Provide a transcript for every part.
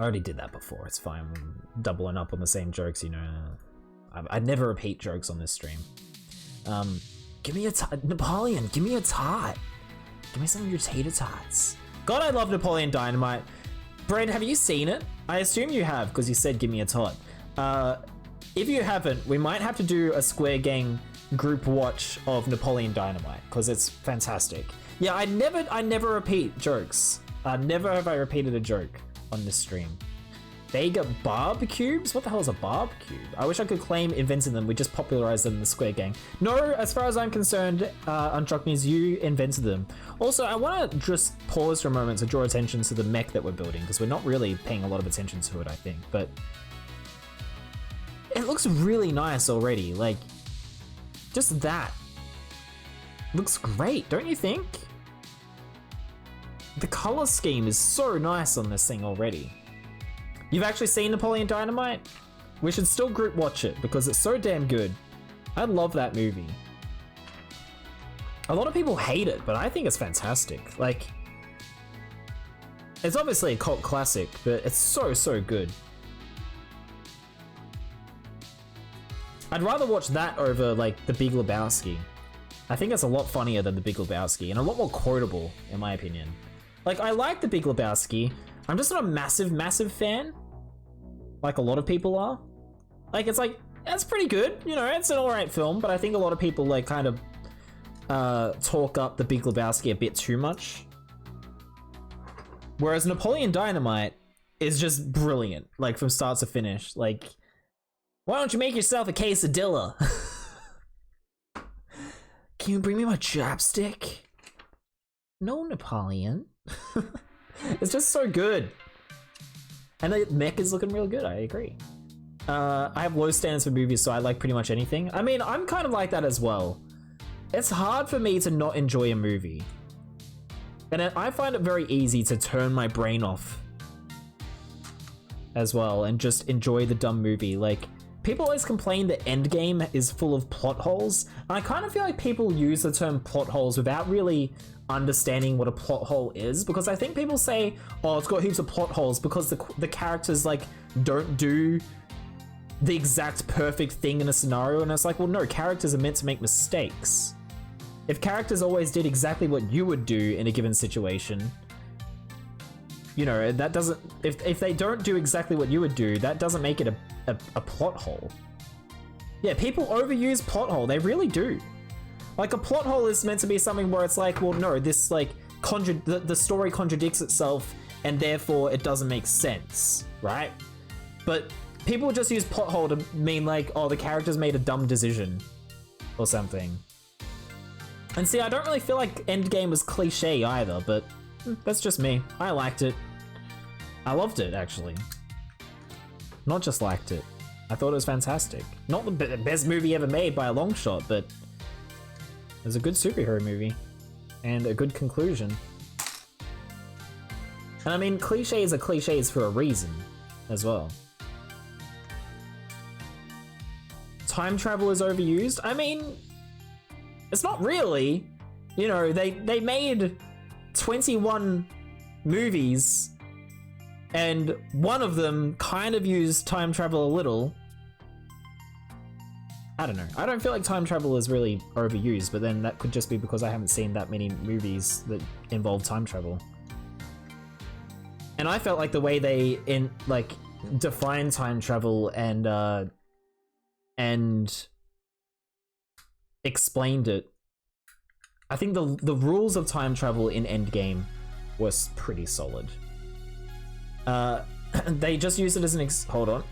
I already did that before. It's fine. I'm doubling up on the same jokes, you know. I'd never repeat jokes on this stream. Give me a Napoleon. Give me a tot. Give me some of your tater tots. God, I love Napoleon Dynamite. Brad, have you seen it? I assume you have because you said give me a tot. If you haven't, we might have to do a Square Gang group watch of Napoleon Dynamite because it's fantastic. Yeah, I never repeat jokes. Never have I repeated a joke on this stream. Vega barb cubes? What the hell is a barb cube? I wish I could claim invented them. We just popularized them in the Square Gang. No, as far as I'm concerned, Undrockme's, you invented them. Also, I want to just pause for a moment to draw attention to the mech that we're building because we're not really paying a lot of attention to it, I think. But it looks really nice already. Like, just that looks great, don't you think? The color scheme is so nice on this thing already. You've actually seen Napoleon Dynamite? We should still group watch it because it's so damn good. I love that movie. A lot of people hate it, but I think it's fantastic. Like, it's obviously a cult classic, but it's so good. I'd rather watch that over like The Big Lebowski. I think it's a lot funnier than The Big Lebowski and a lot more quotable in my opinion. Like, I like The Big Lebowski. I'm just not a massive fan, like a lot of people are. Like, it's like, that's pretty good, you know, it's an alright film, but I think a lot of people like kind of talk up The Big Lebowski a bit too much. Whereas Napoleon Dynamite is just brilliant, like from start to finish. Like, why don't you make yourself a quesadilla? Can you bring me my chapstick? No, Napoleon. It's just so good. And the mech is looking real good, I agree. I have low standards for movies, so I like pretty much anything. I mean, I'm kind of like that as well. It's hard for me to not enjoy a movie. And I find it very easy to turn my brain off as well and just enjoy the dumb movie. Like, people always complain that Endgame is full of plot holes. And I kind of feel like people use the term plot holes without really understanding what a plot hole is, because I think people say, oh, it's got heaps of plot holes because the characters like don't do the exact perfect thing in a scenario. And it's like, well, no, characters are meant to make mistakes. If characters always did exactly what you would do in a given situation, you know, that doesn't, if they don't do exactly what you would do, that doesn't make it a plot hole. Yeah, people overuse plot hole, they really do. Like, a plot hole is meant to be something where it's like, well, no, this like the story contradicts itself and therefore it doesn't make sense, right? But people just use plot hole to mean like, oh, the characters made a dumb decision or something. And see, I don't really feel like Endgame was cliche either, but that's just me. I liked it. I loved it, actually. Not just liked it. I thought it was fantastic. Not the best movie ever made by a long shot, but it was a good superhero movie. And a good conclusion. And I mean, cliches are cliches for a reason, as well. Time travel is overused? I mean, it's not really. You know, they made 21 movies and one of them kind of used time travel a little. I don't know. I don't feel like time travel is really overused, but then that could just be because I haven't seen that many movies that involve time travel. And I felt like the way they define time travel and explained it, I think the rules of time travel in Endgame was pretty solid. They just use it as an hold on.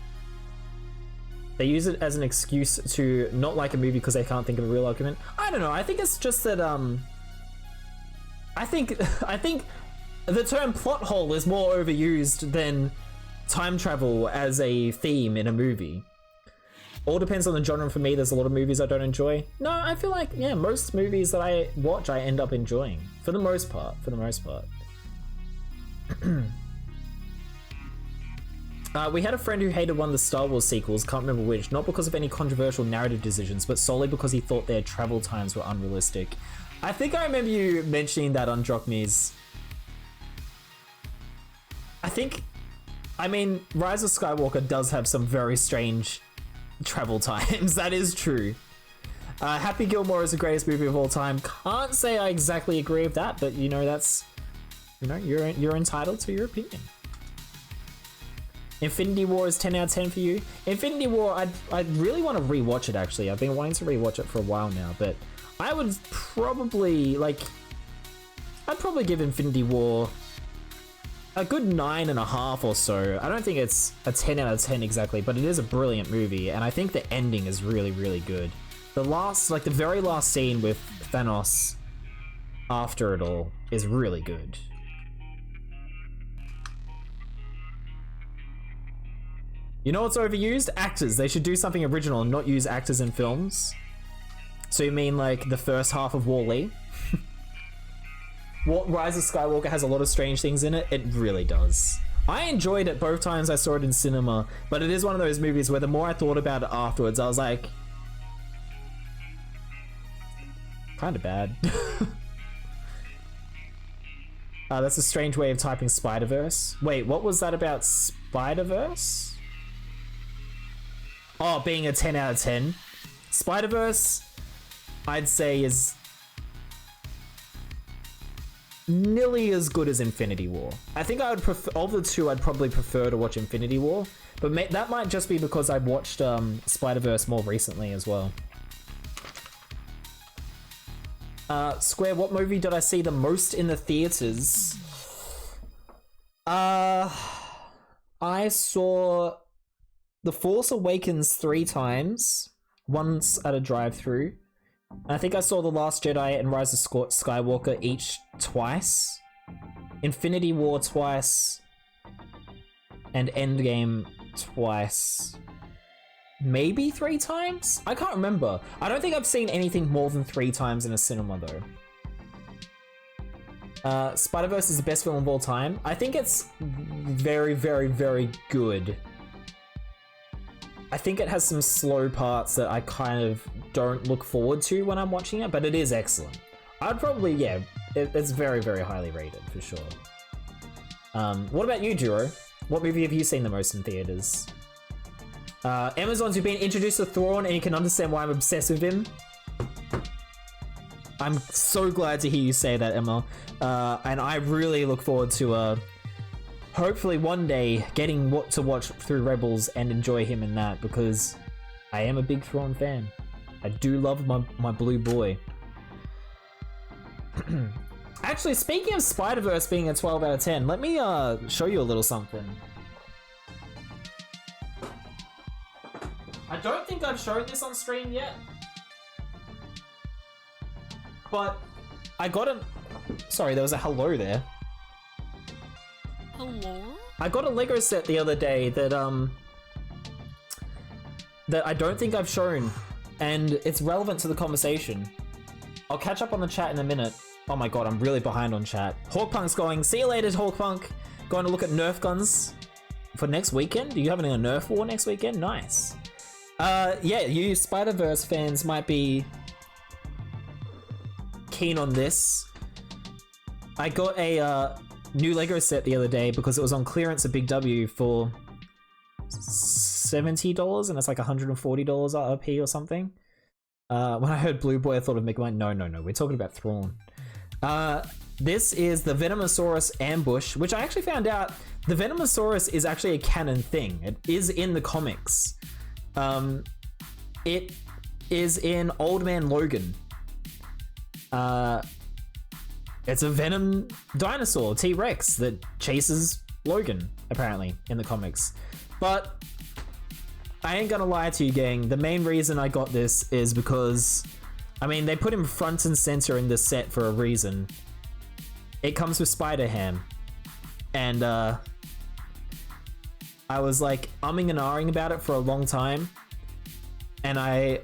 They use it as an excuse to not like a movie because they can't think of a real argument. I don't know. I think it's just that I think the term plot hole is more overused than time travel as a theme in a movie. All depends on the genre for me. There's a lot of movies I don't enjoy. No, I feel like, yeah, most movies that I watch I end up enjoying for the most part. We had a friend who hated one of the Star Wars sequels, can't remember which, not because of any controversial narrative decisions, but solely because he thought their travel times were unrealistic. I think I remember you mentioning that on Drockme's. I think I mean, Rise of Skywalker does have some very strange travel times. That is true. Happy Gilmore is the greatest movie of all time. Can't say I exactly agree with that, but you know, that's, you know, you're entitled to your opinion. Infinity War is 10 out of 10 for you. Infinity War, I'd really want to rewatch it actually. I've been wanting to rewatch it for a while now, but I would probably, like, I'd probably give Infinity War a good 9.5 or so. I don't think it's a 10 out of 10 exactly, but it is a brilliant movie, and I think the ending is really, really good. The last, like the very last scene with Thanos after it all is really good. You know what's overused? Actors. They should do something original and not use actors in films. So you mean like the first half of WALL-E? Rise of Skywalker has a lot of strange things in it. It really does. I enjoyed it both times I saw it in cinema, but it is one of those movies where the more I thought about it afterwards, I was like, kind of bad. That's a strange way of typing Spider-Verse. Wait, what was that about Spider-Verse? Oh, being a 10 out of 10. Spider-Verse, I'd say, is nearly as good as Infinity War. I think I would prefer, of the two, I'd probably prefer to watch Infinity War, but that might just be because I've watched Spider-Verse more recently as well. Square, what movie did I see the most in the theaters? I saw The Force Awakens 3 times, once at a drive-thru. I think I saw The Last Jedi and Rise of Skywalker each twice. Infinity War twice. And Endgame twice. Maybe 3 times? I can't remember. I don't think I've seen anything more than 3 times in a cinema though. Spider-Verse is the best film of all time. I think it's very, very, very good. I think it has some slow parts that I kind of don't look forward to when I'm watching it, but it is excellent. I'd probably, yeah, it's very, very highly rated for sure. What about you, Duro? What movie have you seen the most in theaters? Amazon's, you've been introduced to Thrawn and you can understand why I'm obsessed with him. I'm so glad to hear you say that, Emma. And I really look forward to hopefully one day getting to watch through Rebels and enjoy him in that, because I am a big Thrawn fan. I do love my blue boy. Actually, speaking of Spider-Verse being a 12 out of 10, let me show you a little something. I don't think I've shown this on stream yet, but I got a... Sorry, there was a hello there. Hello? I got a Lego set the other day that I don't think I've shown, and it's relevant to the conversation. I'll catch up on the chat in a minute. Oh my god, I'm really behind on chat. Hawkpunk's going, see you later, Hawkpunk. Going to look at Nerf guns for next weekend? Are you having a Nerf war next weekend? Nice. Yeah, you Spider-Verse fans might be keen on this. I got a new Lego set the other day because it was on clearance at Big W for $70, and it's like $140 RRP or something. When I heard Blue Boy, I thought of Mick. No, we're talking about Thrawn. This is the Venomosaurus ambush, which I actually found out the Venomosaurus is actually a canon thing. It is in the comics. It is in Old Man Logan. It's a venom dinosaur, T-Rex, that chases Logan, apparently, in the comics. But I ain't gonna lie to you, gang. The main reason I got this is because, I mean, they put him front and center in this set for a reason. It comes with Spider-Ham. And, I was like umming and ahhing about it for a long time. And I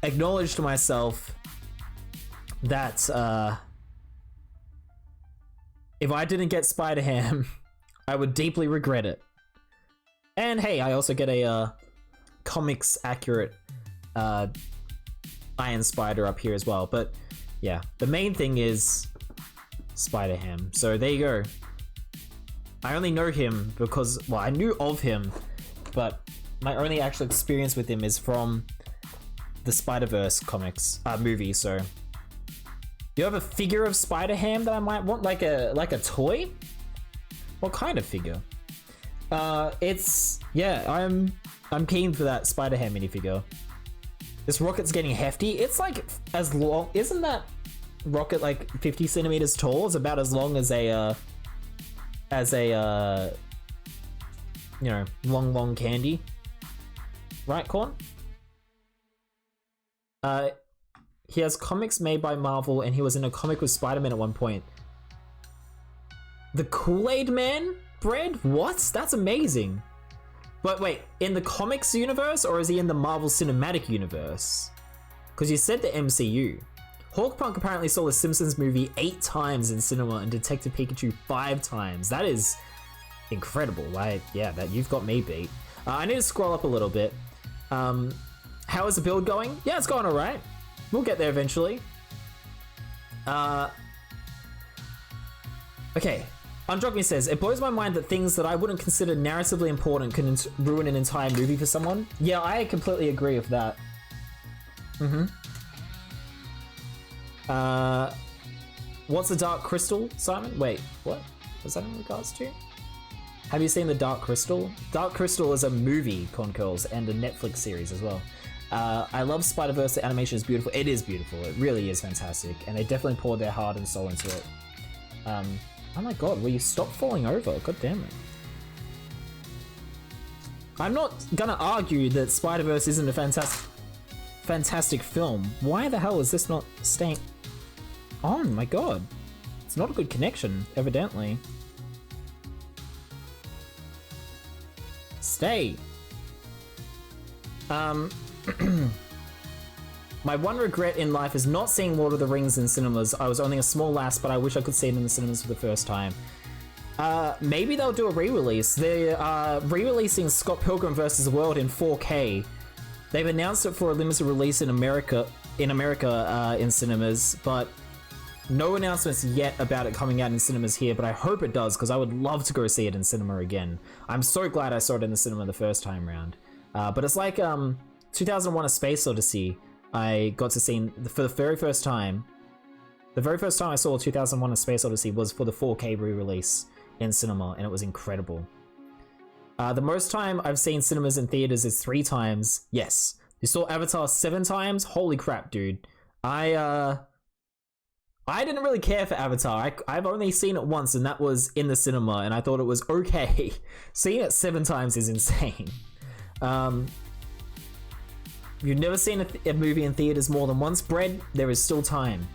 acknowledged to myself that, if I didn't get Spider-Ham, I would deeply regret it. And hey, I also get a comics accurate Iron Spider up here as well. But yeah, the main thing is Spider-Ham. So there you go. I only know him because, well, I knew of him, but my only actual experience with him is from the Spider-Verse comics, movie, so. You have a figure of Spider-Ham that I might want, like a toy? What kind of figure? I'm keen for that Spider-Ham minifigure. This rocket's getting hefty. It's like as long, isn't that rocket like 50 centimeters tall? It's about as long as a you know, long candy. Right, Corn? He has comics made by Marvel, and he was in a comic with Spider-Man at one point. The Kool-Aid Man bread? What? That's amazing. But wait, in the comics universe, or is he in the Marvel Cinematic Universe? Because you said the MCU. Hawkpunk apparently saw the Simpsons movie 8 times in cinema and Detective Pikachu 5 times. That is incredible. Yeah, that you've got me beat. I need to scroll up a little bit. How is the build going? Yeah, it's going all right. We'll get there eventually. Okay. Undrogme says, it blows my mind that things that I wouldn't consider narratively important can ruin an entire movie for someone. Yeah, I completely agree with that. What's the Dark Crystal, Simon? Wait, what? Was that in regards to? Have you seen the Dark Crystal? Dark Crystal is a movie, Concurls, and a Netflix series as well. I love Spider-Verse. The animation is beautiful. It is beautiful. It really is fantastic. And they definitely poured their heart and soul into it. Oh my god, will you stop falling over? God damn it. I'm not gonna argue that Spider-Verse isn't a fantastic film. Why the hell is this not staying on? My god. It's not a good connection, evidently. Stay. My one regret in life is not seeing Lord of the Rings in cinemas. I was only a small lass, but I wish I could see it in the cinemas for the first time. Maybe they'll do a re-release. They're re-releasing Scott Pilgrim vs. the World in 4K. They've announced it for a limited release in America in cinemas, but no announcements yet about it coming out in cinemas here, but I hope it does, because I would love to go see it in cinema again. I'm so glad I saw it in the cinema the first time round. But it's like 2001: A Space Odyssey. I got to see for the very first time. The very first time I saw 2001: A Space Odyssey was for the 4K re-release in cinema, and it was incredible. The most time I've seen cinemas in theaters is 3 times. Yes. You saw Avatar 7 times? Holy crap, dude. I didn't really care for Avatar. I've only seen it once, and that was in the cinema, and I thought it was okay. Seeing it 7 times is insane. You've never seen a movie in theaters more than once, Bread? There is still time.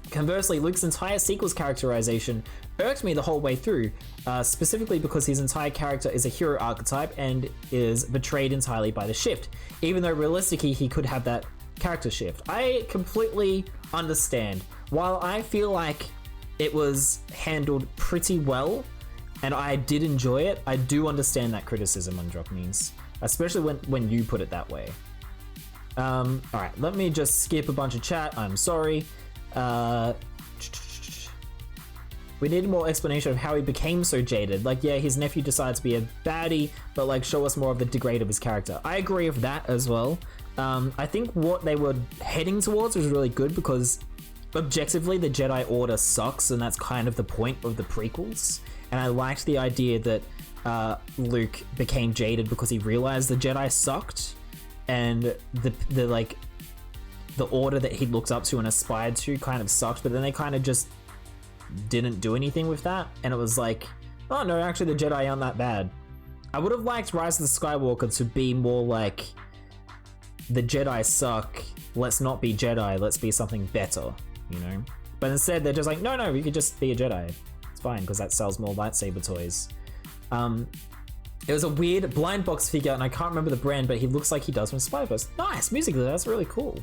Conversely, Luke's entire sequel's characterization irked me the whole way through, specifically because his entire character is a hero archetype and is betrayed entirely by the shift, even though realistically he could have that character shift. I completely understand. While I feel like it was handled pretty well, and I did enjoy it, I do understand that criticism on Drop-Means, especially when you put it that way. Alright, let me just skip a bunch of chat, I'm sorry. We need more explanation of how he became so jaded. Like, yeah, his nephew decides to be a baddie, but like, show us more of the degrade of his character. I agree with that as well. I think what they were heading towards was really good, because objectively the Jedi Order sucks, and that's kind of the point of the prequels. And I liked the idea that Luke became jaded because he realized the Jedi sucked, and the order that he looked up to and aspired to kind of sucked, but then they kind of just didn't do anything with that, and it was like, oh no, actually the Jedi aren't that bad. I would have liked Rise of the Skywalker to be more like, the Jedi suck, let's not be Jedi, let's be something better, you know? But instead they're just like, no, you could just be a Jedi. It's fine, because that sells more lightsaber toys. It was a weird blind box figure, and I can't remember the brand, but he looks like he does from Spider-Verse. Nice, musically, that's really cool.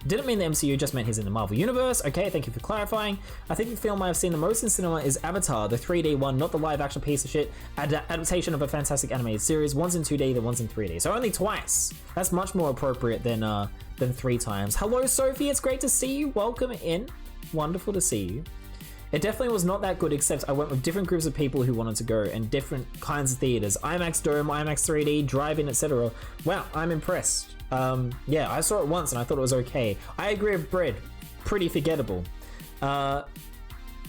Didn't mean the MCU, just meant he's in the Marvel Universe. Okay, thank you for clarifying. I think the film I've seen the most in cinema is Avatar, the 3D one, not the live action piece of shit adaptation of a fantastic animated series. One's in 2D, the one's in 3D. So only twice. That's much more appropriate than 3 times. Hello, Sophie, it's great to see you. Welcome in. Wonderful to see you. It definitely was not that good, except I went with different groups of people who wanted to go and different kinds of theaters. IMAX Dome, IMAX 3D, Drive-In, etc. Wow, I'm impressed. Yeah, I saw it once and I thought it was okay. I agree with Bread. Pretty forgettable. Oh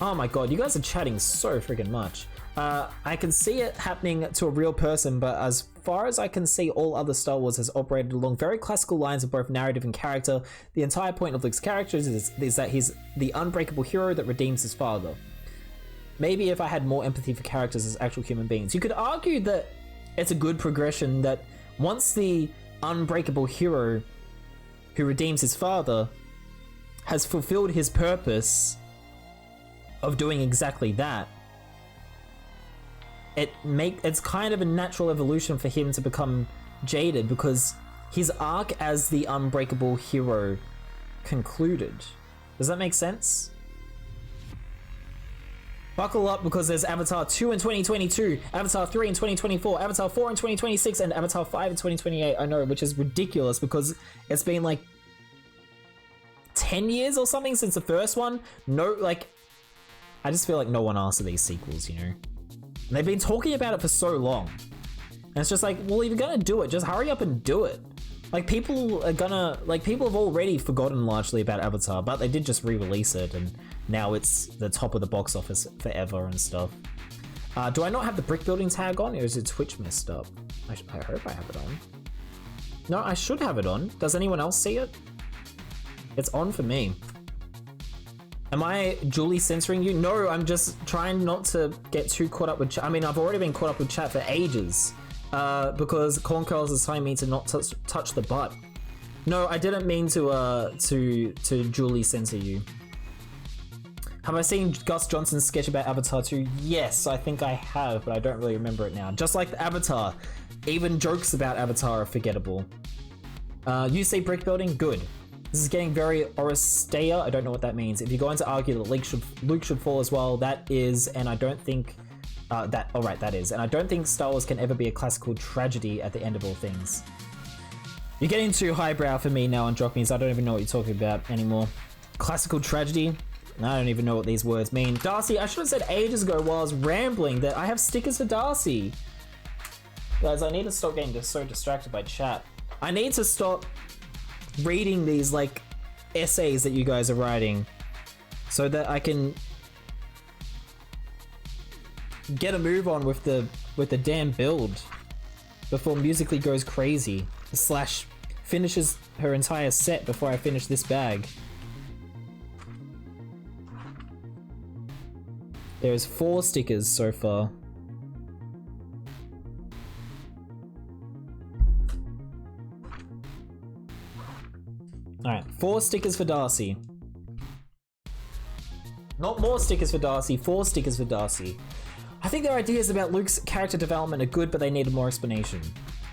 my god, you guys are chatting so freaking much. I can see it happening to a real person, but as far as I can see, all other Star Wars has operated along very classical lines of both narrative and character. The entire point of Luke's character is that he's the unbreakable hero that redeems his father. Maybe if I had more empathy for characters as actual human beings. You could argue that it's a good progression that once the unbreakable hero who redeems his father has fulfilled his purpose of doing exactly that, it's kind of a natural evolution for him to become jaded because his arc as the unbreakable hero concluded. Does that make sense? Buckle up because there's Avatar 2 in 2022, Avatar 3 in 2024, Avatar 4 in 2026, and Avatar 5 in 2028. I know, which is ridiculous because it's been like 10 years or something since the first one. No, like, I just feel like no one asked for these sequels, you know? And they've been talking about it for so long. And it's just like, well, if you're gonna do it, just hurry up and do it. Like, people have already forgotten largely about Avatar, but they did just re-release it, and now it's the top of the box office forever and stuff. Do I not have the brick building tag on, or is it Twitch messed up? I hope I have it on. No, I should have it on. Does anyone else see it? It's on for me. Am I Julie censoring you? No, I'm just trying not to get too caught up with chat. I mean, I've already been caught up with chat for ages because Corn Curls is telling me to not touch the butt. No, I didn't mean to Julie censor you. Have I seen Gus Johnson's sketch about Avatar 2? Yes, I think I have, but I don't really remember it now. Just like the Avatar, even jokes about Avatar are forgettable. You say brick building? Good. This is getting very Oresteia. I don't know what that means. If you're going to argue that Luke should fall as well, that is, and I don't think that is. And I don't think Star Wars can ever be a classical tragedy at the end of all things. You're getting too highbrow for me now on Jockmeys. I don't even know what you're talking about anymore. Classical tragedy? I don't even know what these words mean. Darcy, I should have said ages ago while I was rambling that I have stickers for Darcy. Guys, I need to stop getting so distracted by chat. I need to stop reading these like essays that you guys are writing so that I can get a move on with the damn build before Musically goes crazy / finishes her entire set before I finish this bag. There's 4 stickers so far. Alright, 4 stickers for Darcy. Not more stickers for Darcy, 4 stickers for Darcy. I think their ideas about Luke's character development are good, but they needed more explanation.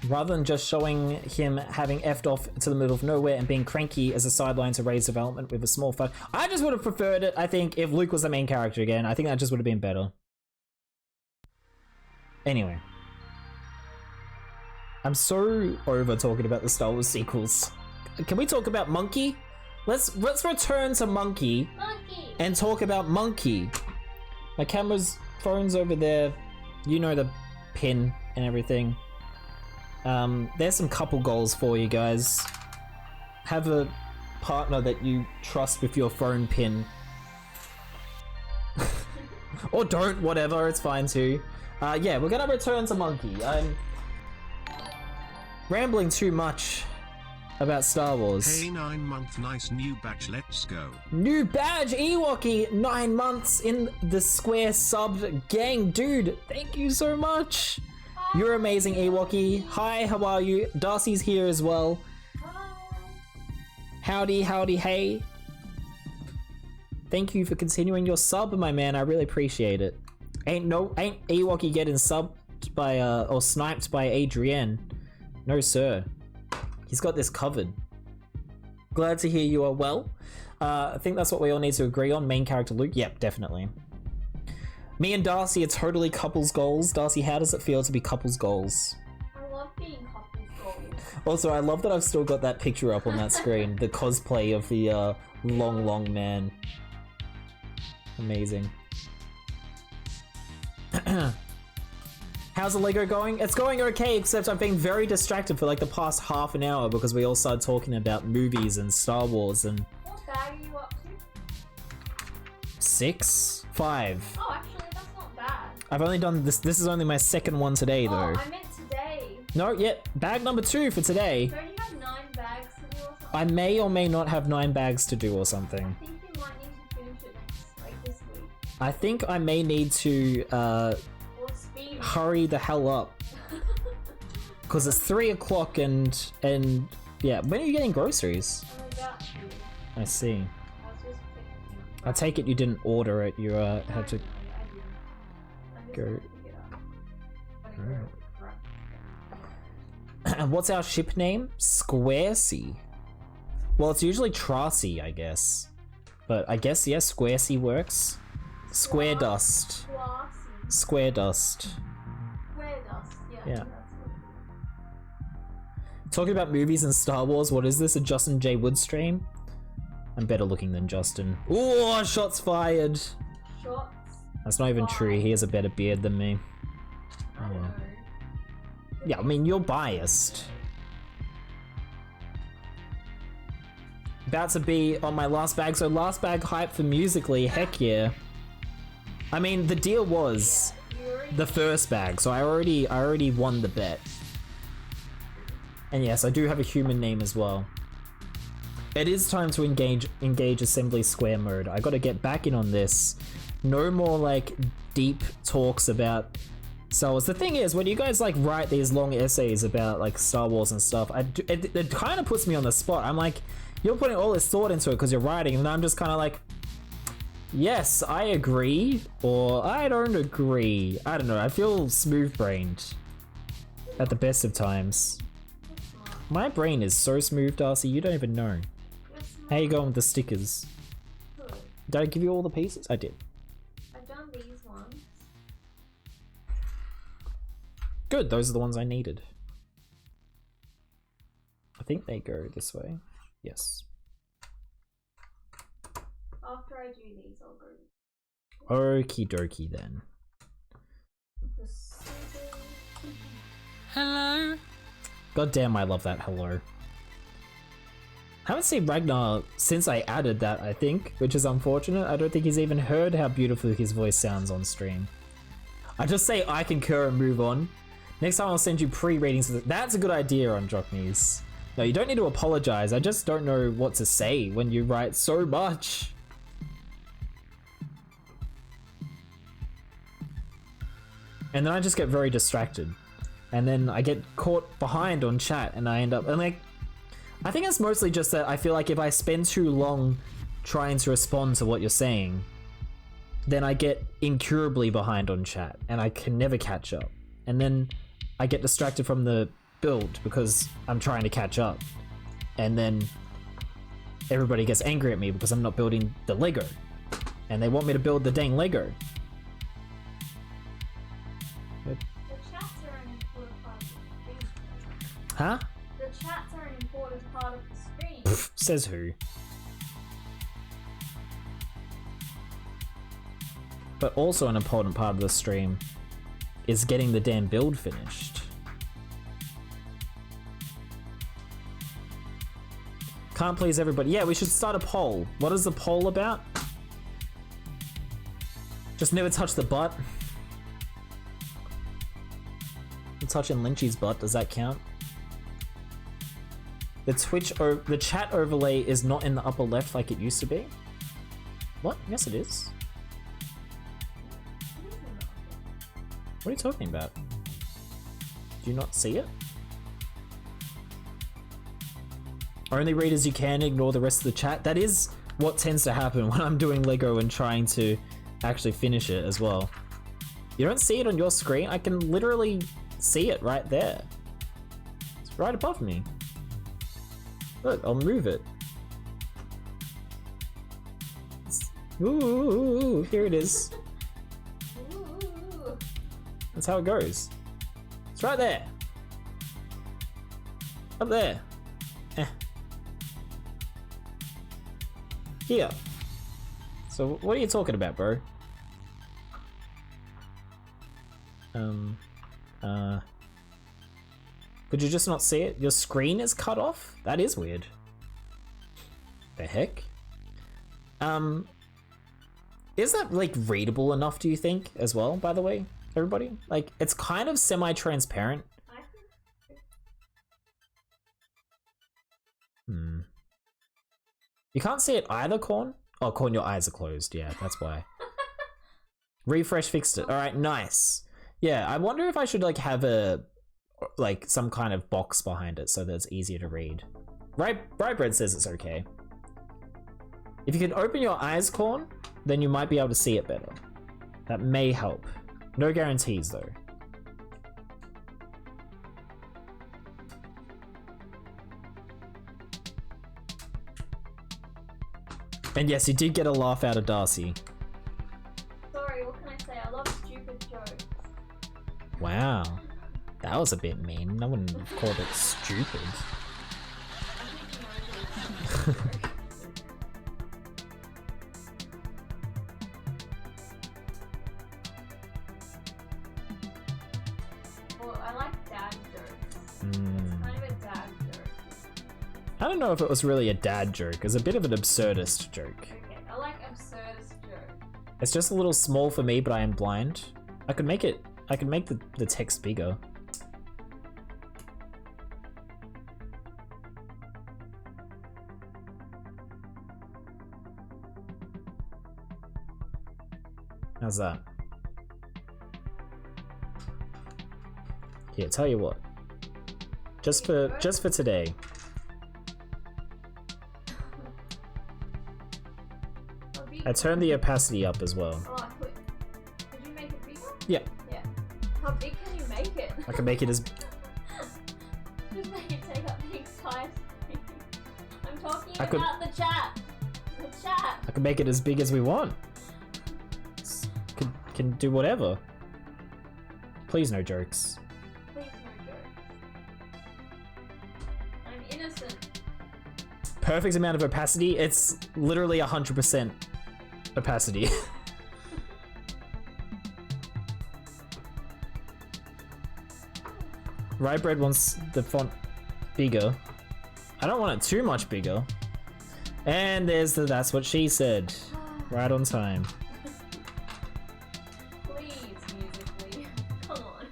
Rather than just showing him having effed off to the middle of nowhere and being cranky as a sideline to Rey's development with a small fun. I just would have preferred it, I think, if Luke was the main character again. I think that just would have been better. Anyway. I'm so over talking about the Star Wars sequels. Can we talk about Monkey? Let's return to Monkey and talk about Monkey. My phone's over there. You know the pin and everything. There's some couple goals for you guys. Have a partner that you trust with your phone pin. Or don't, whatever, it's fine too. Yeah, we're gonna return to Monkey. I'm rambling too much about Star Wars. Hey, 9-month nice new badge, let's go. New badge, Ewokey, 9 months in the square subbed gang. Dude, thank you so much. You're amazing, Ewokey. Hi, how are you? Darcy's here as well. Howdy, howdy, hey. Thank you for continuing your sub, my man. I really appreciate it. Ain't Ewokey getting subbed by, or sniped by Adrienne. No, sir. He's got this covered. Glad to hear you are well. I think that's what we all need to agree on. Main character Luke? Yep, definitely. Me and Darcy are totally couples goals. Darcy, how does it feel to be couples goals? I love being couples goals. Also, I love that I've still got that picture up on that screen. The cosplay of the long man. Amazing. How's the Lego going? It's going okay, except I've been very distracted for like the past half an hour because we all started talking about movies and Star Wars and... What bag are you up to? 6? 5. Oh, actually, that's not bad. I've only done this. This is only my second one today, though. Oh, I meant today. No, yet bag number 2 for today. Don't you have 9 bags to do or something? I may or may not have 9 bags to do or something. I think you might need to finish it this week. I think I may need to Or speed. hurry the hell up because it's 3 o'clock and yeah. When are you getting groceries? I'm about to. I see. I was just thinking. I take it you didn't order it. You had to No, I didn't. I'm just go. gonna pick it up. I'm gonna go grab it. And what's our ship name? Squaresea. Well, it's usually Tracy, I guess. But I guess, yeah, Squaresea works. Square Dust. Classy. Square Dust. Square dust. Yeah. Yeah. That's what it is. Talking about movies and Star Wars, what is this? A Justin J. Wood stream? I'm better looking than Justin. Ooh, shots fired. Shots. That's not even true. He has a better beard than me. I don't know. Yeah, I mean, you're biased. About to be on my last bag, so last bag hype for Musically, heck yeah. I mean, the deal was You already the first bag, so I already won the bet. And yes, I do have a human name as well. It is time to engage Assembly Square mode. I gotta get back in on this. No more like deep talks about Star Wars. The thing is, when you guys like write these long essays about like Star Wars and stuff, it kind of puts me on the spot. I'm like, you're putting all this thought into it because you're writing, and I'm just kind of like, yes, I agree, or I don't agree. I don't know. I feel smooth-brained at the best of times. My brain is so smooth, Darcy. You don't even know. How you going with the stickers? good. Did I give you all the pieces? I did. I've done these ones. Good. Those are the ones I needed. I think they go this way. Yes. After I do these, I'll go Okie dokie then. the scissors. Hello. God damn, I love that hello. Haven't seen Ragnar since I added that, I think, which is unfortunate. I don't think he's even heard how beautiful his voice sounds on stream. I just say I concur and move on. Next time I'll send you pre-readings. That's a good idea on Jockneys. No, you don't need to apologize. I just don't know what to say when you write so much. And then I just get very distracted. And then I get caught behind on chat and I end up, and like, I think it's mostly just that I feel like if I spend too long trying to respond to what you're saying, then I get incurably behind on chat and I can never catch up. And then I get distracted from the build because I'm trying to catch up. And then everybody gets angry at me because I'm not building the Lego. And they want me to build the dang Lego. The chats are an important part of the stream. Huh? The chats are an important part of the stream. Says who? But also an important part of the stream is getting the damn build finished. Can't please everybody. Yeah, we should start a poll. What is the poll about? Just never touch the butt. Touching Lynchy's butt, does that count? The chat overlay is not in the upper left like it used to be. What? Yes, it is. What are you talking about? Do you not see it? Only read as you can, ignore the rest of the chat. That is what tends to happen when I'm doing Lego and trying to actually finish it as well. You don't see it on your screen? I can literally see it right there. It's right above me. Look, I'll move it. Ooh, here it is. Ooh. That's how it goes. It's right there. Up there. Here. So what are you talking about, bro? Could you just not see it? Your screen is cut off? That is weird. The heck? Is that like readable enough, do you think, as well, by the way, everybody? Like, it's kind of semi-transparent. I think You can't see it either, Corn? Oh, Corn, your eyes are closed. Yeah, that's why. Refresh fixed it. All right, nice. Yeah, I wonder if I should like have like some kind of box behind it so that it's easier to read. Brightbread says it's okay. If you can open your eyes, Corn, then you might be able to see it better. That may help. No guarantees though. And yes, you did get a laugh out of Darcy. sorry, what can I say? I love stupid jokes. Wow. That was a bit mean. I wouldn't have called it stupid. I think you know this. Well, I like dad jokes. It's kind of a dad joke. I don't know if it was really a dad joke. It was a bit of an absurdist joke. Okay, I like absurdist joke. It's just a little small for me, but I am blind. I could make the text bigger. How's that? Here, tell you what. Just for today. I turned the opacity up as well. Oh, I put. Did you make it bigger? Yeah, Yeah. How big can you make it? I can make it as Just make it take up the entire screen. I'm talking I could- about the chat. The chat. I can make it as big as we want. Can do whatever. Please no jokes. Please no jokes. I'm innocent. Perfect amount of opacity. It's literally 100% opacity. Rye wants the font bigger. I don't want it too much bigger. And there's the that's what she said. Right on time. Please, musically. Come on.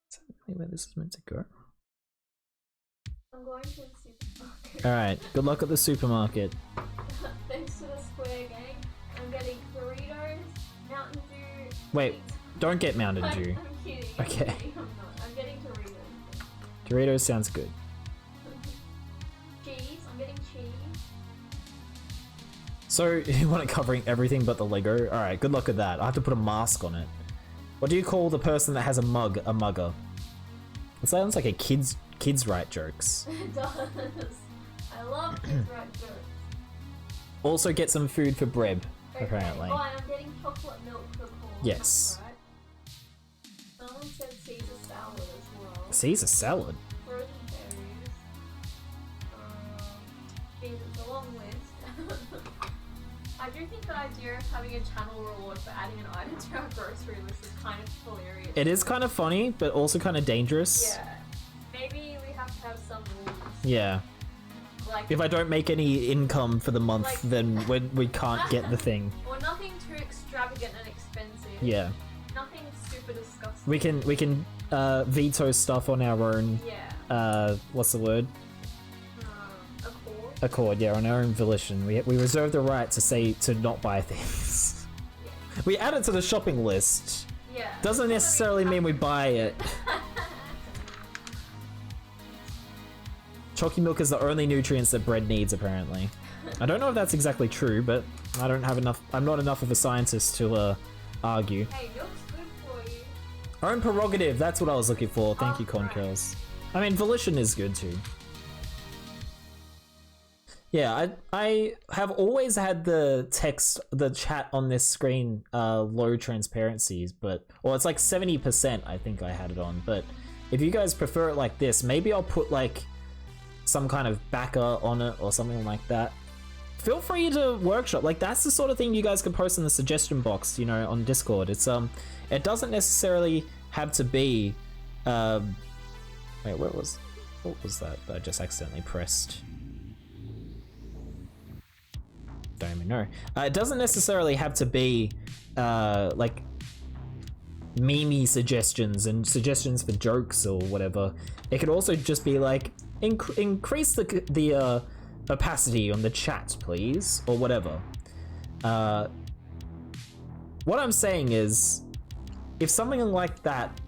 Is that really where this is meant to go? I'm going to the supermarket. Alright, good luck at the supermarket. Thanks to the Square Gang, I'm getting Doritos, Mountain Dew. Wait, Pizza. don't get Mountain I'm Dew. kidding. Okay. I'm kidding. I'm not. I'm getting Doritos. Doritos sounds good. Cheese. I'm getting cheese. So, you want it covering everything but the Lego? Alright, good luck with that. I have to put a mask on it. What do you call the person that has a mug a mugger? It sounds like a kids right jokes. It does. I love kids right jokes. Also get some food for Breb, Okay. apparently. Oh, and I'm getting chocolate milk for corn. Yes. Right? Someone said Caesar salad as well. Caesar salad. Frozen berries. Geez, it's a long list. I do think the idea of having a channel reward for adding an item to our grocery list is kind of hilarious. It is kind of funny, but also kind of dangerous. Yeah. Maybe we have to have some rules. Yeah. Like, If I don't make any income for the month, Like- then we can't get the thing. or nothing too extravagant and expensive. Yeah. Nothing super disgusting. We can veto stuff on our own, Yeah. what's the word? Accord. Accord, yeah, on our own volition. We reserve the right to say to not buy things. We add it to the shopping list. Yeah. Doesn't necessarily mean we buy it. Chalky milk is the only nutrients that bread needs, apparently. I don't know if that's exactly true, but I don't have enough. I'm not enough of a scientist to argue. Hey, milk's good for you. Own prerogative. That's what I was looking for. Thank you, Corn Alright. Curls. I mean, volition is good too. Yeah, I have always had the chat on this screen low transparencies, or it's like 70%. I think I had it on, but if you guys prefer it like this, maybe I'll put like some kind of backer on it or something like that. feel free to workshop. Like, that's the sort of thing you guys can post in the suggestion box, you know, on Discord. It's it doesn't necessarily have to be wait, what was that I just accidentally pressed? Don't even know. It doesn't necessarily have to be like meme suggestions and suggestions for jokes or whatever. It could also just be like increase the opacity on the chat, please, or whatever. What I'm saying is, if something like that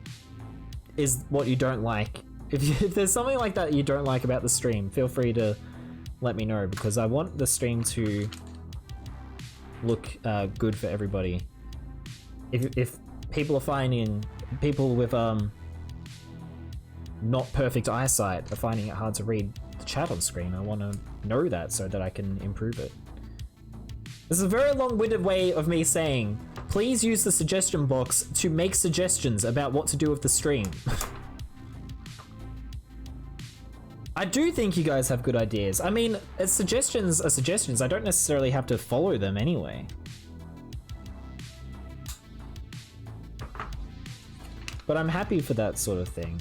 is what you don't like, if there's something like that you don't like about the stream, feel free to let me know, because I want the stream to look good for everybody. If people are finding, people with not perfect eyesight are finding it hard to read the chat on screen, I want to know that so that I can improve it. This is a very long-winded way of me saying, please use the suggestion box to make suggestions about what to do with the stream. I do think you guys have good ideas. I mean, suggestions are suggestions. I don't necessarily have to follow them anyway. But I'm happy for that sort of thing.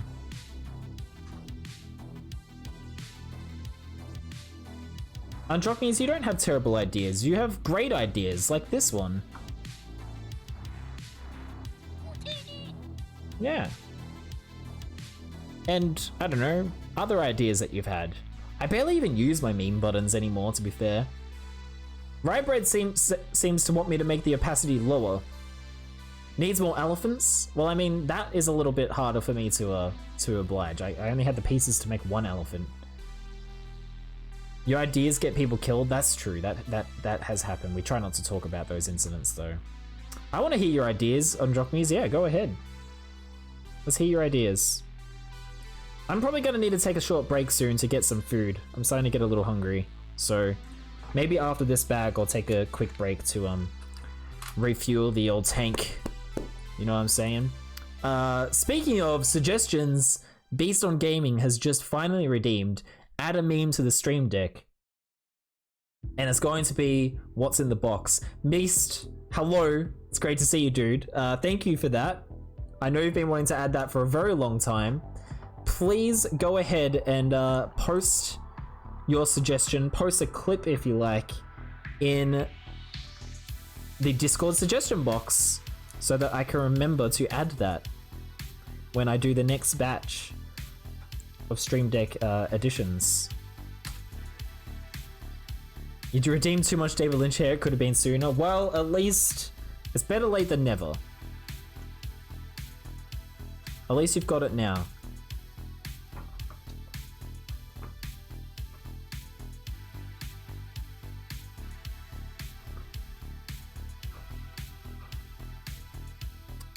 Androckmes, you don't have terrible ideas. You have great ideas, like this one. Yeah. And, I don't know, other ideas that you've had. I barely even use my meme buttons anymore, to be fair. Rybread seems to want me to make the opacity lower. Needs more elephants? Well, I mean, that is a little bit harder for me to oblige. I only had the pieces to make one elephant. Your ideas get people killed? That's true. That has happened. We try not to talk about those incidents, though. I want to hear your ideas, Androckmes. Yeah, go ahead. Let's hear your ideas. I'm probably going to need to take a short break soon to get some food. I'm starting to get a little hungry. So maybe after this bag, I'll take a quick break to refuel the old tank. You know what I'm saying? Speaking of suggestions, Beast on Gaming has just finally redeemed add a meme to the stream deck. And it's going to be what's in the box. Beast, hello. It's great to see you, dude. Thank you for that. I know you've been wanting to add that for a very long time. Please go ahead and post your suggestion. Post a clip if you like in the Discord suggestion box so that I can remember to add that when I do the next batch of Stream Deck editions. You redeemed too much David Lynch hair, it could have been sooner. Well, at least it's better late than never. At least you've got it now.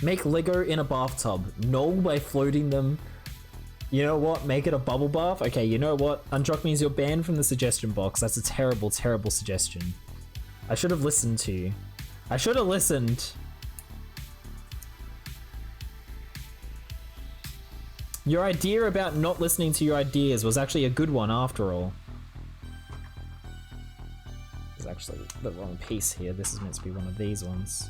Make Lego in a bathtub. No, by floating them. You know what? Make it a bubble bath? Okay, you know what? Androckmes, you're banned from the suggestion box. That's a terrible, terrible suggestion. I should have listened to you. I should have listened. Your idea about not listening to your ideas was actually a good one after all. There's actually the wrong piece here. This is meant to be one of these ones.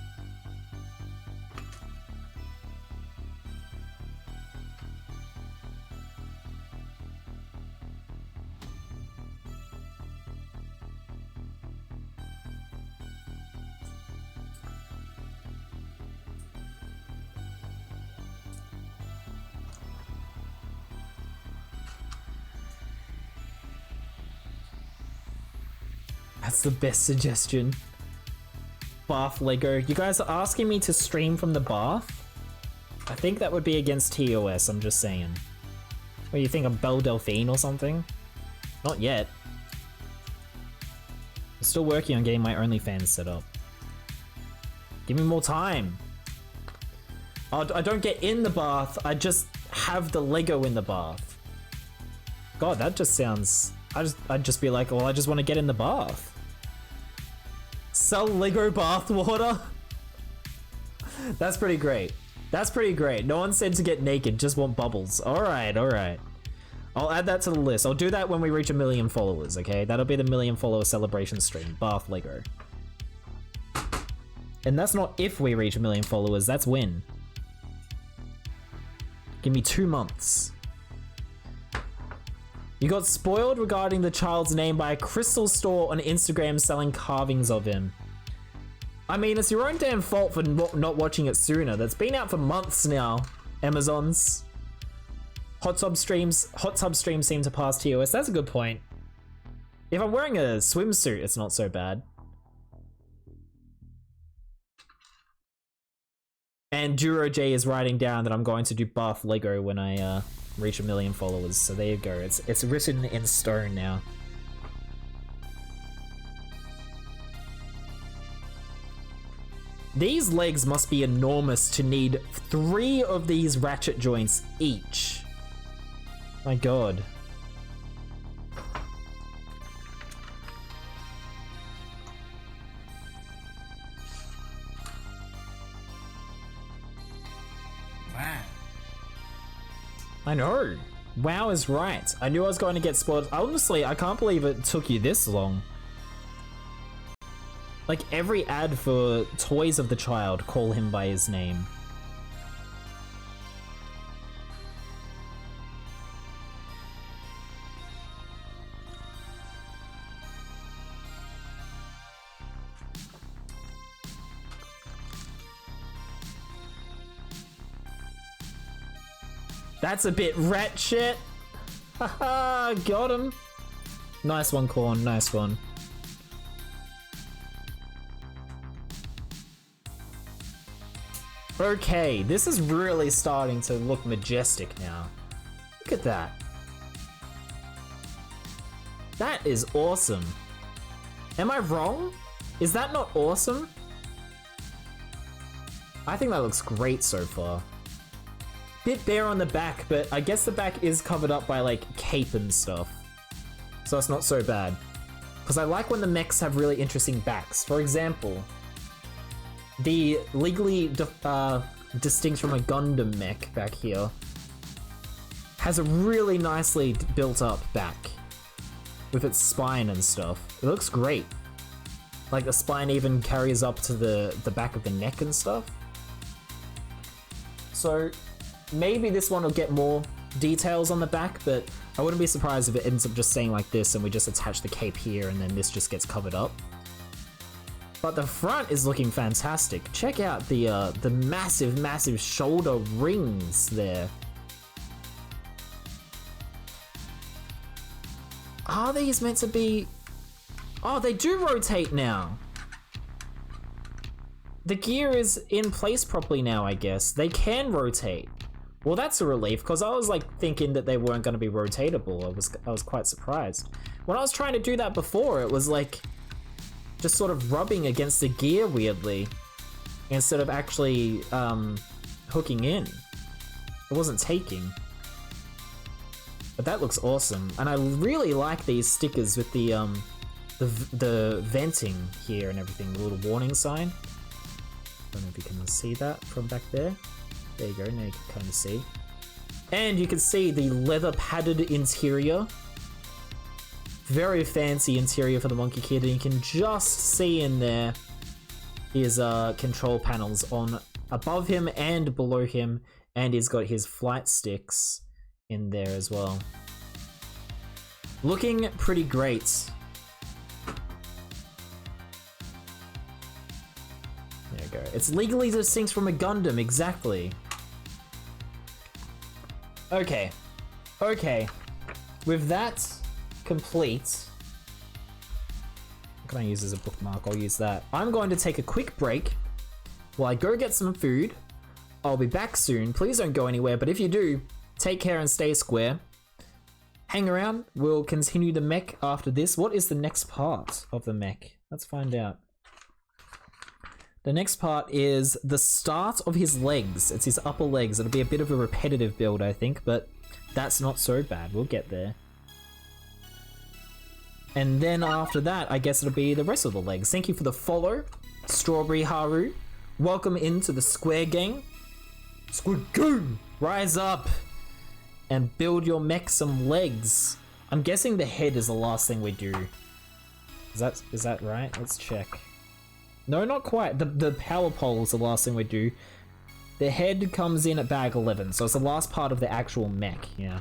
That's the best suggestion. Bath Lego. You guys are asking me to stream from the bath? I think that would be against TOS, I'm just saying. What do you think, I'm Belle Delphine or something? Not yet. I'm still working on getting my OnlyFans set up. Give me more time. I don't get in the bath, I just have the Lego in the bath. God, that just sounds... I'd just be like, well, I just want to get in the bath. Sell Lego bath water? That's pretty great. That's pretty great. No one said to get naked, just want bubbles. Alright, alright. I'll add that to the list. I'll do that when we reach 1 million followers, okay? That'll be the 1 million follower celebration stream. Bath Lego. And that's not if we reach 1 million followers, that's when. Give me 2 months. You got spoiled regarding the child's name by a crystal store on Instagram selling carvings of him. I mean, it's your own damn fault for not watching it sooner. That's been out for months now, Amazons. Hot tub streams seem to pass TOS. That's a good point. If I'm wearing a swimsuit, it's not so bad. And Duro J is writing down that I'm going to do Bath Lego when I reach 1 million followers. So there you go. It's written in stone now. These legs must be enormous to need 3 of these ratchet joints each. My god. Wow. I know. WoW is right. I knew I was going to get spoiled. Honestly, I can't believe it took you this long. Like, every ad for Toys of the Child call him by his name. That's a bit ratchet. Haha, got him. Nice one, Corn. Nice one. Okay, this is really starting to look majestic now. Look at that. That is awesome. Am I wrong? Is that not awesome? I think that looks great so far. Bit bare on the back, but I guess the back is covered up by like cape and stuff. So it's not so bad. Because I like when the mechs have really interesting backs. For example, the legally distinct from a Gundam mech back here has a really nicely built up back with its spine and stuff. It looks great. Like the spine even carries up to the back of the neck and stuff. So maybe this one will get more details on the back, but I wouldn't be surprised if it ends up just staying like this and we just attach the cape here and then this just gets covered up. But the front is looking fantastic. Check out the massive, massive shoulder rings there. Are these meant to be... Oh, they do rotate now. The gear is in place properly now, I guess. They can rotate. Well, that's a relief, because I was like thinking that they weren't going to be rotatable. I was quite surprised. When I was trying to do that before, it was like just sort of rubbing against the gear weirdly, instead of actually hooking in. It wasn't taking. But that looks awesome, and I really like these stickers with the venting here and everything, the little warning sign. I don't know if you can see that from back there. There you go, now you can kind of see. And you can see the leather padded interior. Very fancy interior for the Monkey Kid, and you can just see in there his control panels on above him and below him, and he's got his flight sticks in there as well. Looking pretty great. There you go. It's legally distinct from a Gundam, exactly. Okay. Okay. With that complete... What can I use as a bookmark? I'll use that. I'm going to take a quick break while I go get some food. I'll be back soon. Please don't go anywhere, but if you do, take care and stay square. Hang around. We'll continue the mech after this. What is the next part of the mech? Let's find out. The next part is the start of his legs. It's his upper legs. It'll be a bit of a repetitive build, I think, but that's not so bad. We'll get there. And then after that, I guess it'll be the rest of the legs. Thank you for the follow, Strawberry Haru. Welcome into the Square Gang. Square Gang! Rise up! and build your mech some legs. I'm guessing the head is the last thing we do. Is that right? Let's check. No, not quite. The power pole is the last thing we do. The head comes in at bag 11, so it's the last part of the actual mech. Yeah,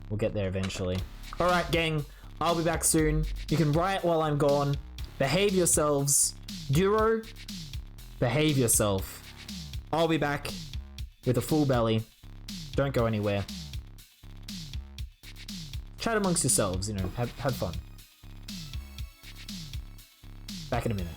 we'll get there eventually. All right, gang. I'll be back soon. You can riot while I'm gone. Behave yourselves. Euro, behave yourself. I'll be back with a full belly. Don't go anywhere. Chat amongst yourselves, you know, have fun. Back in a minute.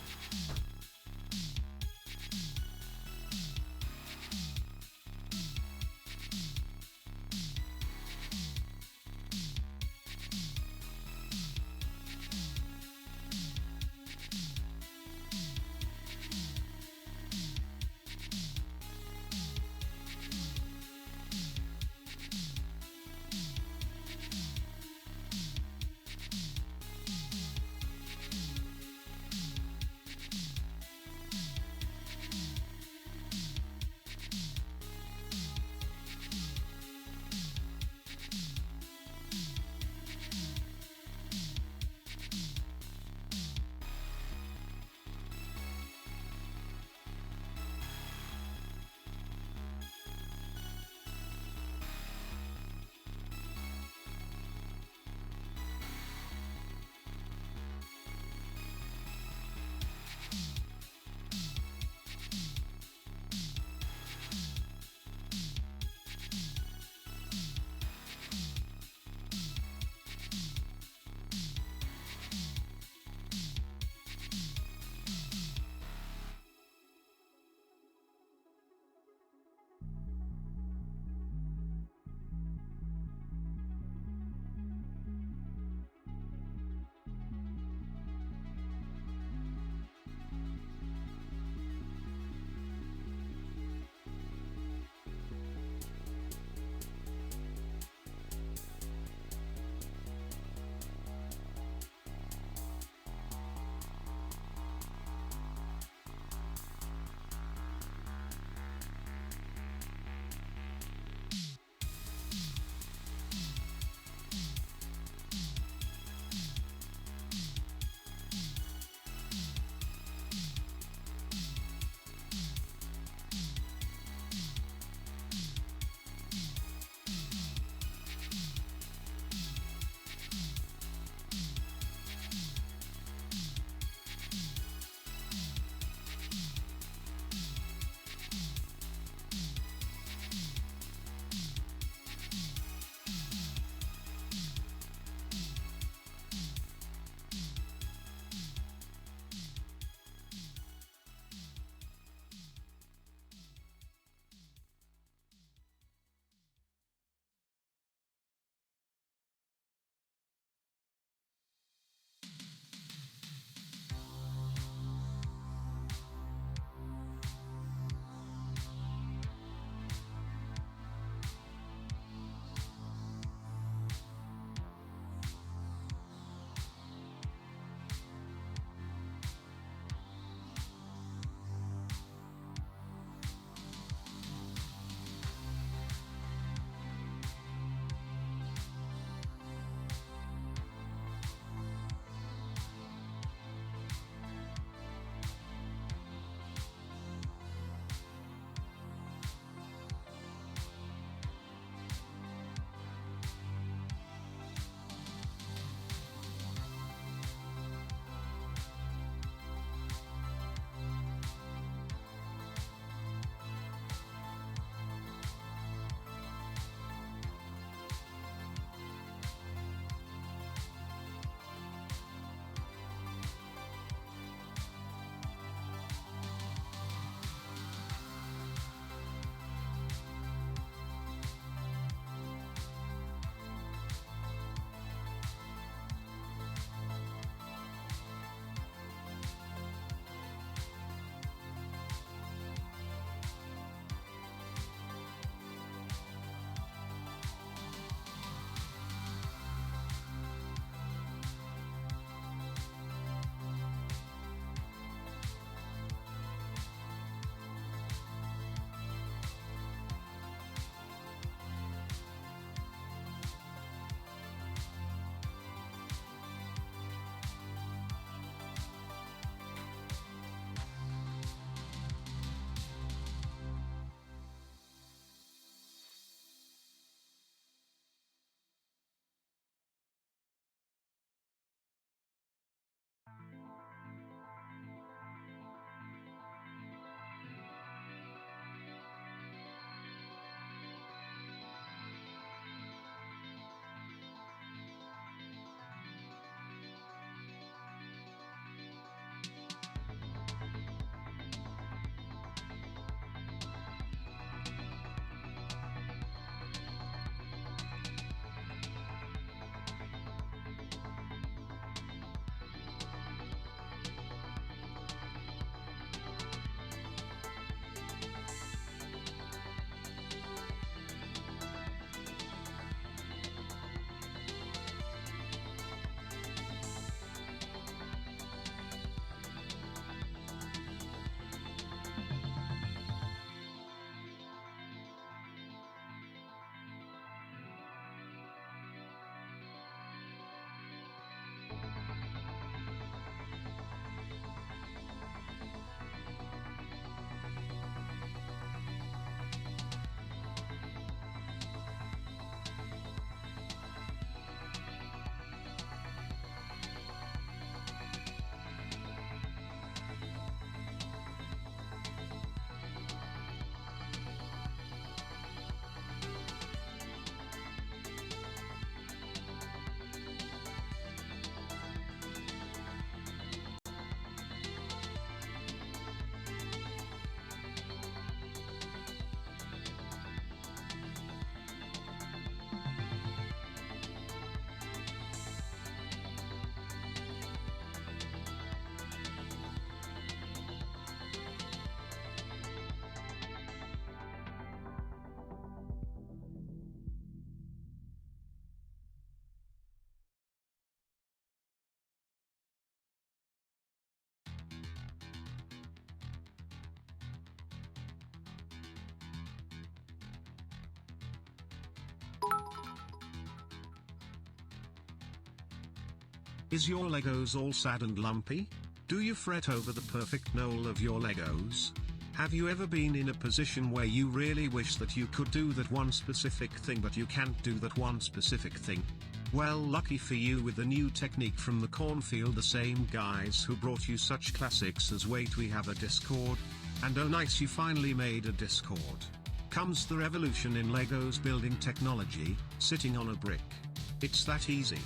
Is your Legos all sad and lumpy? Do you fret over the perfect knoll of your Legos? Have you ever been in a position where you really wish that you could do that one specific thing but you can't do that one specific thing? Well, lucky for you, with the new technique from the cornfield, the same guys who brought you such classics as "Wait, we have a Discord," and "Oh nice, you finally made a Discord," comes the revolution in Legos building technology, sitting on a brick. It's that easy.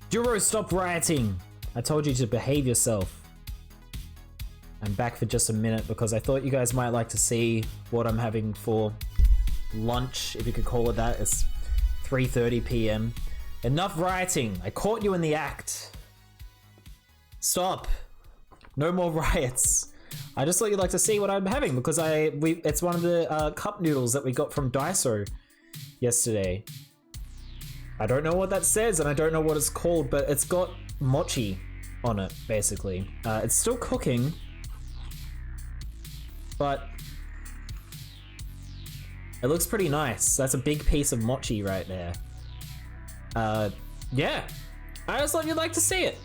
Duro, stop rioting! I told you to behave yourself. I'm back for just a minute because I thought you guys might like to see what I'm having for lunch, if you could call it that. It's 3:30 p.m. Enough rioting! I caught you in the act. Stop! No more riots. I just thought you'd like to see what I'm having because it's one of the cup noodles that we got from Daiso yesterday. I don't know what that says and I don't know what it's called, but it's got mochi on it, basically. It's still cooking, but it looks pretty nice. That's a big piece of mochi right there. Yeah. I just thought you'd like to see it.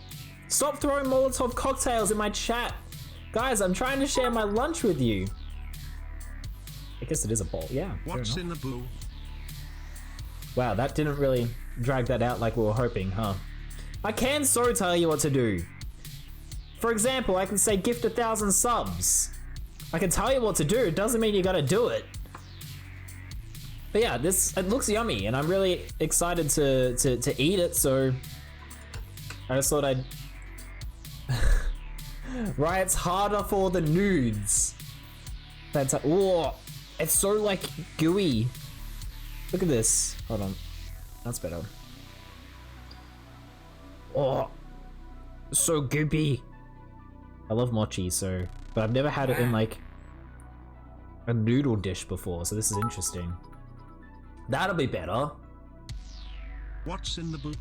Stop throwing Molotov cocktails in my chat. Guys, I'm trying to share my lunch with you. I guess it is a bowl. Yeah. fair What's enough. in the bowl? Wow, that didn't really drag that out like we were hoping, huh? I can so tell you what to do. For example, I can say gift 1,000 subs. I can tell you what to do, it doesn't mean you gotta do it. But yeah, it looks yummy, and I'm really excited to eat it, so I just thought I'd... Right, it's harder for the nudes. That's whoa, it's so like gooey. Look at this. Hold on, that's better. Oh, so goopy. I love mochi, so, but I've never had it in like a noodle dish before, so this is interesting. That'll be better. What's in the bowl?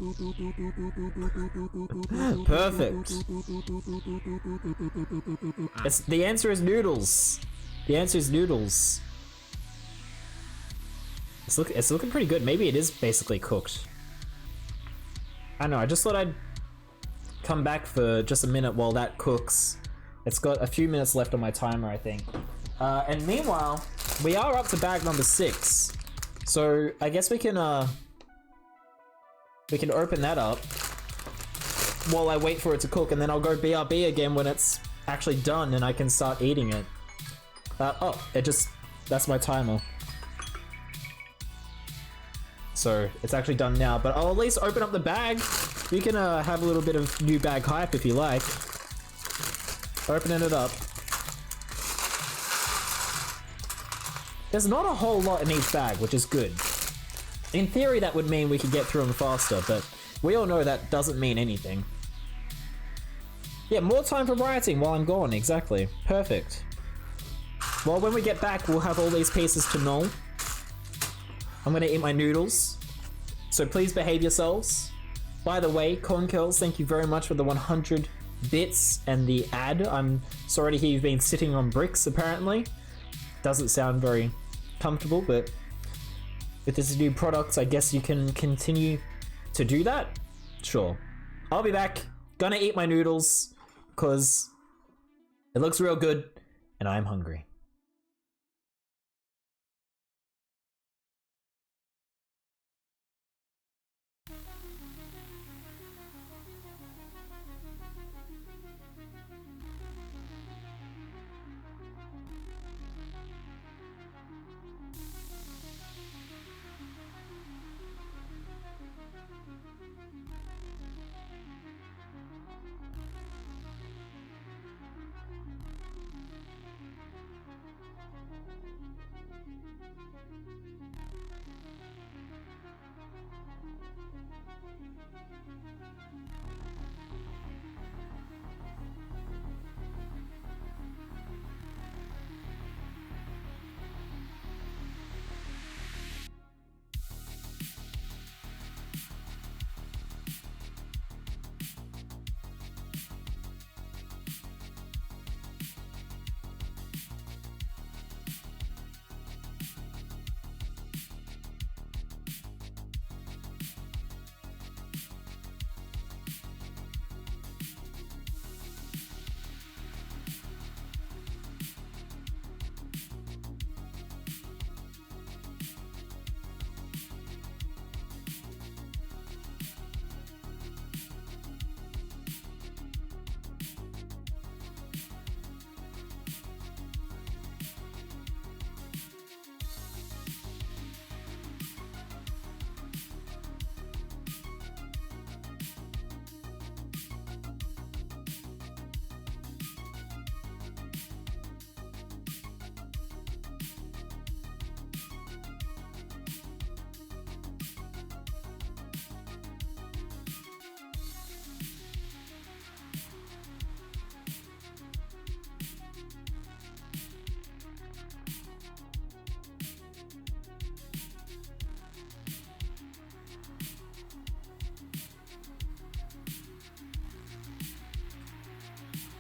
Perfect. The answer is noodles. The answer is noodles. It's looking pretty good. Maybe it is basically cooked. I don't know, I just thought I'd come back for just a minute while that cooks. It's got a few minutes left on my timer, I think. And meanwhile, we are up to bag number 6. So I guess we can open that up while I wait for it to cook, and then I'll go BRB again when it's actually done and I can start eating it. Oh, that's my timer. So it's actually done now, but I'll at least open up the bag. You can have a little bit of new bag hype if you like. Opening it up. There's not a whole lot in each bag, which is good. In theory, that would mean we could get through them faster, but we all know that doesn't mean anything. Yeah, more time for writing while I'm gone, exactly. Perfect. Well, when we get back, we'll have all these pieces to know. I'm gonna eat my noodles, so please behave yourselves. By the way, Corn Curls, thank you very much for the 100 bits and the ad. I'm sorry to hear you've been sitting on bricks, apparently. Doesn't sound very comfortable, but with this new product, I guess you can continue to do that? Sure. I'll be back. Gonna eat my noodles, because it looks real good, and I'm hungry.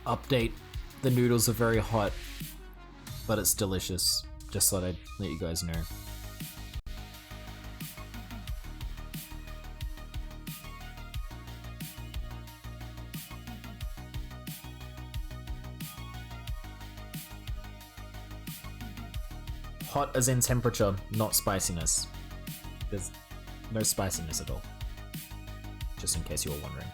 Update. The noodles are very hot, but it's delicious. Just thought I'd let you guys know. Hot as in temperature, not spiciness. There's no spiciness at all. Just in case you were wondering.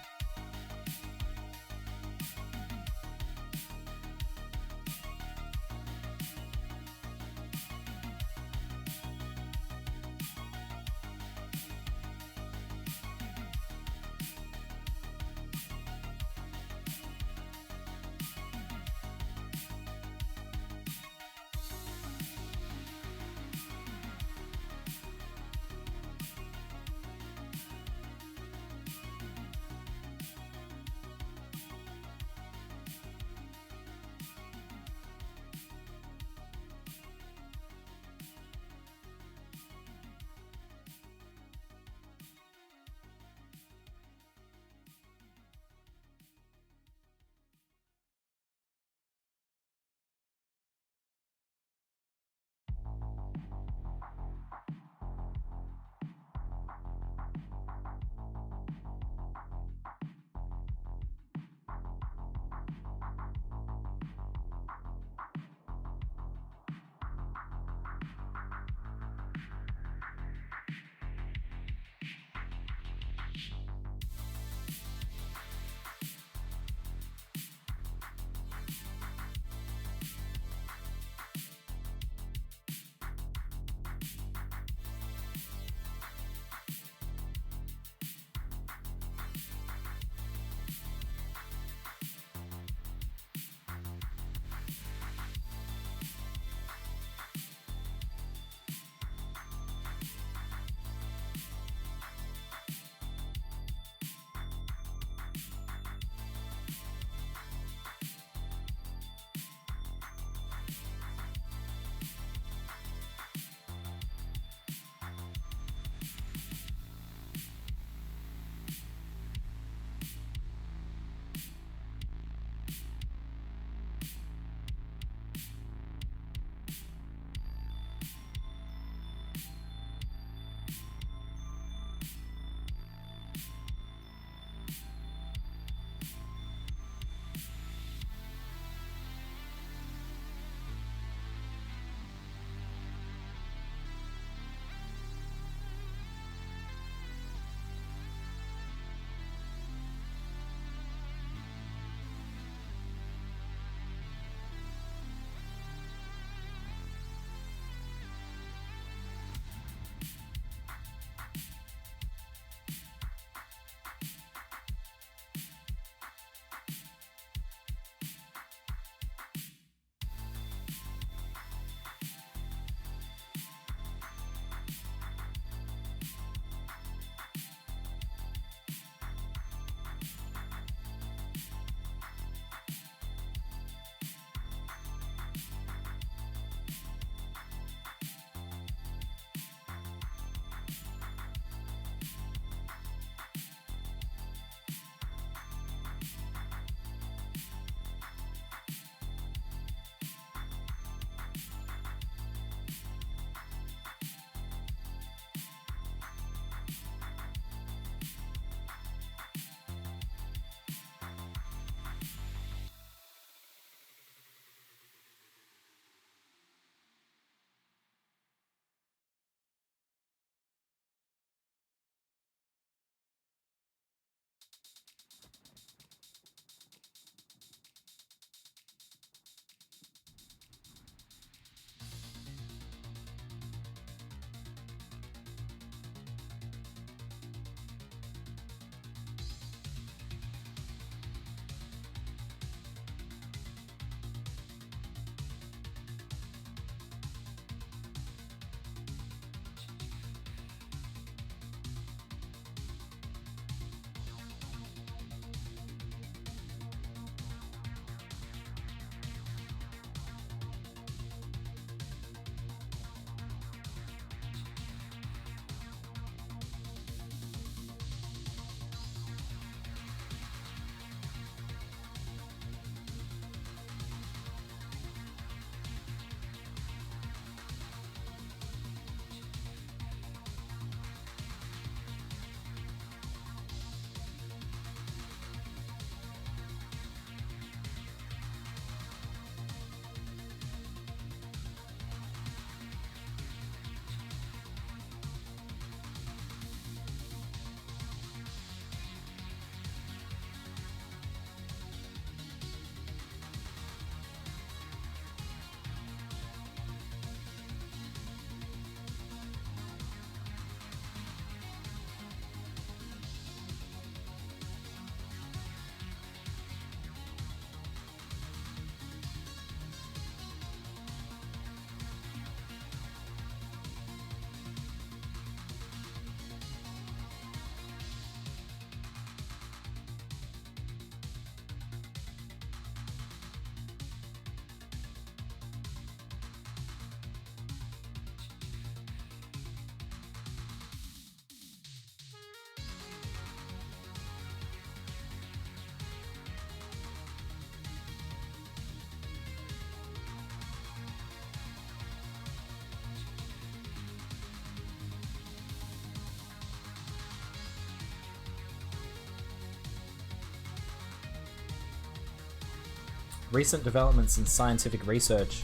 recent developments in scientific research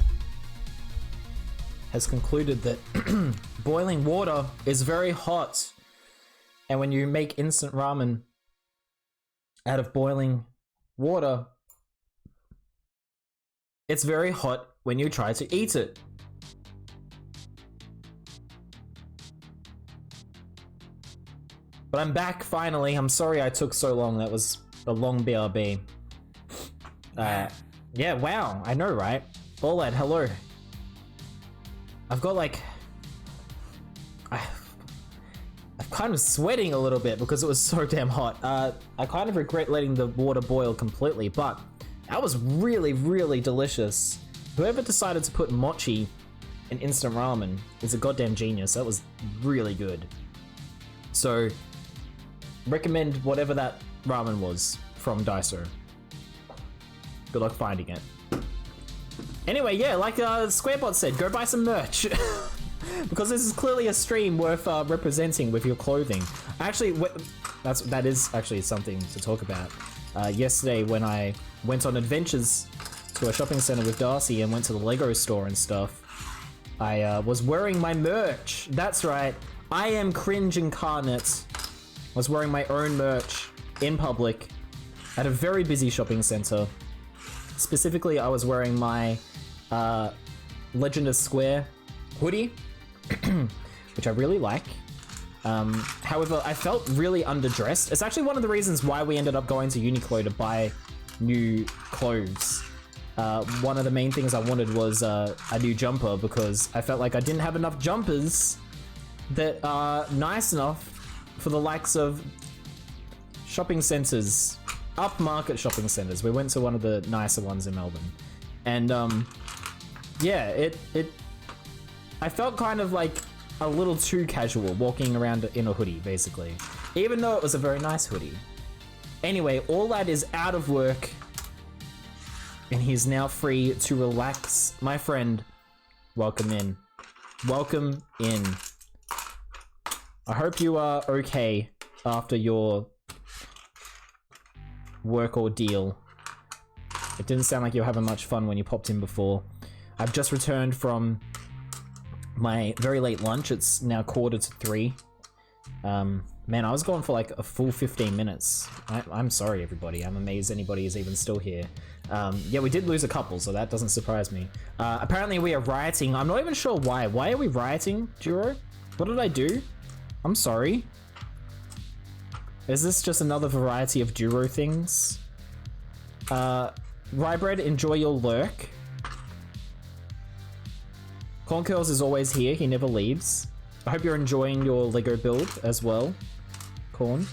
has concluded that boiling water is very hot. And when you make instant ramen out of boiling water, it's very hot when you try to eat it. But I'm back finally. I'm sorry I took so long. That was a long BRB. Yeah, wow. I know, right? Bolad, hello. I've got like... I'm kind of sweating a little bit because it was so damn hot. I kind of regret letting the water boil completely, but that was really, really delicious. Whoever decided to put mochi in instant ramen is a goddamn genius. That was really good. So, recommend whatever that ramen was from Daiso. Good luck finding it. Anyway, yeah, like Squarebot said, go buy some merch. Because this is clearly a stream worth representing with your clothing. Actually, that is actually something to talk about. Yesterday, when I went on adventures to a shopping center with Darcy and went to the Lego store and stuff, I was wearing my merch. That's right, I am cringe incarnate. I was wearing my own merch in public at a very busy shopping center. Specifically, I was wearing my Legend of Square hoodie, which I really like. However, I felt really underdressed. It's actually one of the reasons why we ended up going to Uniqlo to buy new clothes. One of the main things I wanted was a new jumper because I felt like I didn't have enough jumpers that are nice enough for the likes of shopping centers, upmarket shopping centers. We went to one of the nicer ones in Melbourne, and yeah, I felt kind of like a little too casual walking around in a hoodie, basically, even though it was a very nice hoodie. Anyway, All Lad is out of work, and he's now free to relax. My friend, welcome in. Welcome in. I hope you are okay after your work ordeal. It didn't sound like you were having much fun when you popped in before. I've just returned from my very late lunch. It's now 2:45. Man, I was gone for like a full 15 minutes. I'm sorry, everybody. I'm amazed anybody is even still here. Yeah, we did lose a couple, so that doesn't surprise me. Apparently we are rioting. I'm not even sure why. Why are we rioting, Juro? What did I do? I'm sorry. Is this just another variety of Juro things? Rybread, enjoy your lurk. Corn Curls is always here, he never leaves. I hope you're enjoying your Lego build as well, Corn.